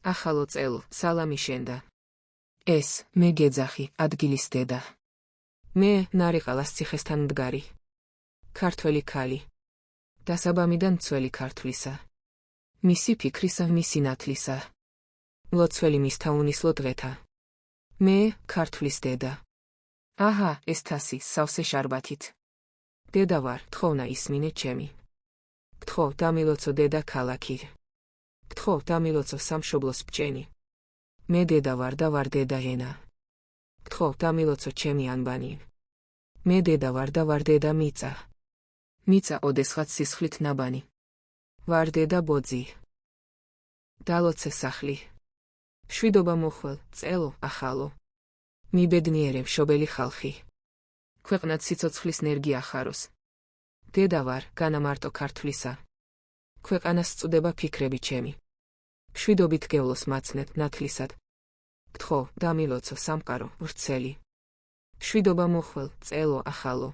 ახალო წელო, სალამი შენდა. ეს, მე გეძახი, ადგილის დედა. მე, ნარიყალას ციხესთან მდგარი. ქართველი ქალი. დასაბამიდან მცველი ქართლისა. მისი ფიქრისა, მისი ნათლისა. ლოცველი მისთა უნისლო დღეთა. მე, ქართლის დედა. აჰა, ეს თასი, სავსე შარბათით. დედა ვარ, თხოვნა ისმინე ჩემი. გთხოვ, დამილოცო დედა ქალაქი. გთხოვ, დამილოცო სამშობლოს ბჭენი. მე დედა ვარ და ვარ დედა ენა. გთხოვ, დამილოცო ჩემი ანბანი. მე დედა ვარ და ვარ დედა მიწა. მიწა ოდესღაც სისხლით ნაბანი. ვარ დედა ბოძი. დალოცე სახლი. მშვიდობა მოხვალ, წელო, ახალო. მიბედნიერე მშობელი ხალხი. ქვეყნად სიცოცხლის ნერგი ახაროს. დედა ვარ, განამარტო ქართლისა. ქვეყანას წუდება ფიქრები ჩემი. მშვიდობით გევლოს მაცნეთ ნათლისად. გთხოვ, დამილოცო სამყარო, ვრცელი. მშვიდობა მოხვალ, წელო, ახალო.